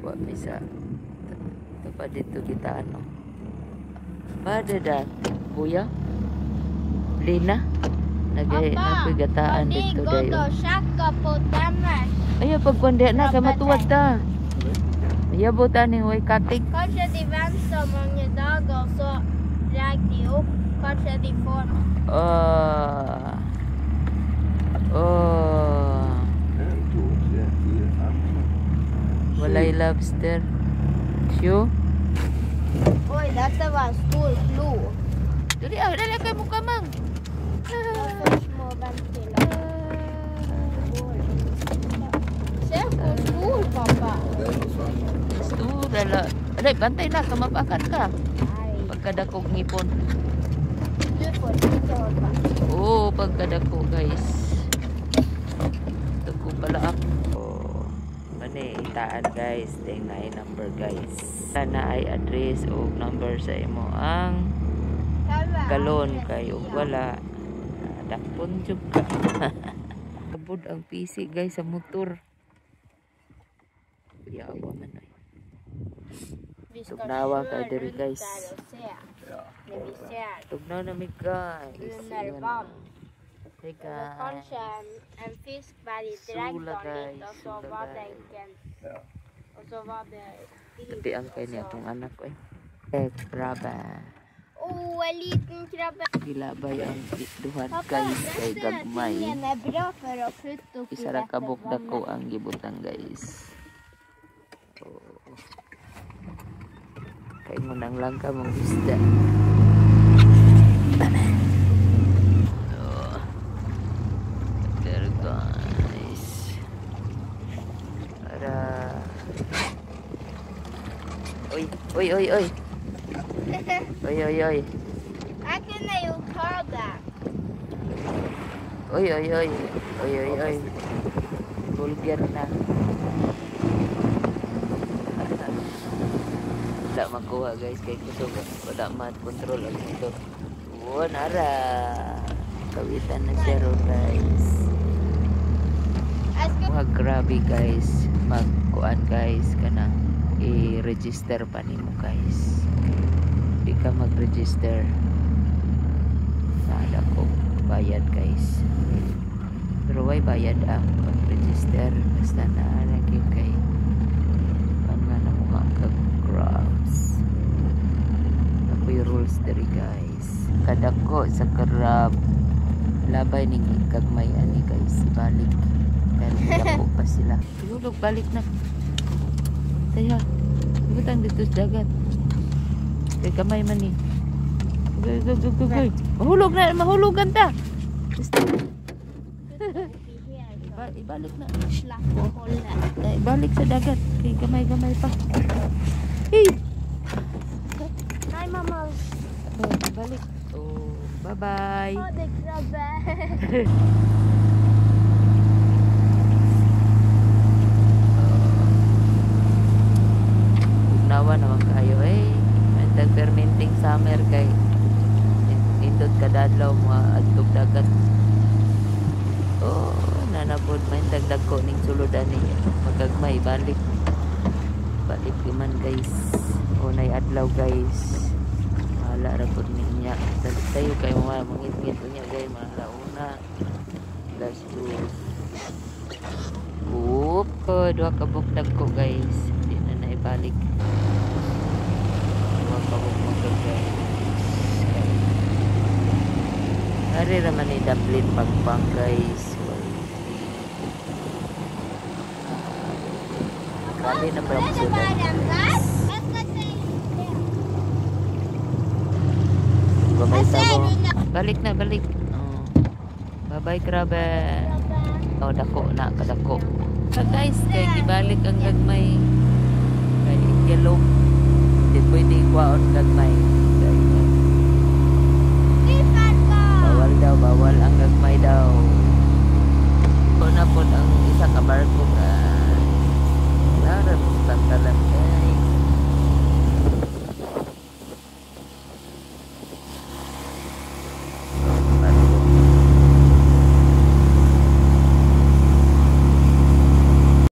Wa bisa. Dapat dito kita ano. Pada dati, kuya. Lina. Napigataan dito dayo. Ayo pagkundi na kay matuwad ta. Ayo buta ni way katig. Kanskje de venter så mange dager, så drar de opp. Kanskje de får Walay lobster. Sure? Oi, dette var en stor flo. Dali kay mukha mang. Små ventiler. Se hvor stor, pappa. Stor ala. Aday, bantay na kamapakan ka. Nei, Pagkadakog ngipon. du får ikke holde. Oh, pagkadako guys. Ito ko pala ako. Oh, mani itaan guys. Tingnan ay number guys. Sana ay address o number sa imo ang galon kayo wala. Dakpon juga. Kabod ang PC guys sa motor. Yawa man ay. Tugnawa kay diri guys. Tugnaw na mi guys. Under vann. Hey guys. Kanskje en fisk bare direkte dit, og så var det ikke og så var det Tapi ang kay niya itong anak ko krabbe. en liten krabbe. Gilabay ang duhan guys kay gagmay. Den er bra for å putte oppi Isa ra kabuk dako ang gibutang guys. Oh. Kay ngunang lang ka mong isda. Oh. There guys. Ara. Oi. Oi. Jeg kunne jo ta det. Oi. Vulgar na. Wala makuha guys kay kusog. Wala mat-control ang ito. Oh, nara. Kawitan na siya ro guys. Wag grabe guys. Magkuan guys kanang i-register pa nimo guys. Di ka mag-register. Sada ko bayad guys. Pero why bayad ang mag-register? Basta naaragi kay nga na mga kag-crabs. Ako yung rules dari guys. Kadako sa crab. Labay ning kagmay ani guys. Balik. Pero kadako pa sila. Tulog balik na. Saya. Butang dito sa dagat. Kay kamay man ni. Goy. Mahulugan ta. Ibalik na. Slapp å holde. Ibalik sa dagat. Kay gamay pa. Hey! Nei, mamma. Balik. Oh, bye-bye. Ha det, krabbe. Ugnawa naman kayo may fermenting summer kay indot kadadlaw mga adtog dagat. Oh, nanapod may dagdag ko ning suludan ni magagmay balik man guys. O nay adlaw guys. Wala ra pud niya. Tayo kay mga mangit-ngit niya guys mga launa. Last two. Oop, dua kabuk dagko guys. Di na naibalik. Dua kabuk motor guys. Hari raman ni daplin pagpang guys. Grabe na ba ang sulat? Bye sabo. Balik. Oh. Bye krabbe. Oh, dako na kadako. So guys, kay gibalik ang gagmay. Kay yellow. Di pwede kuwaon gagmay. Bawal ang gagmay daw. So na po ang isa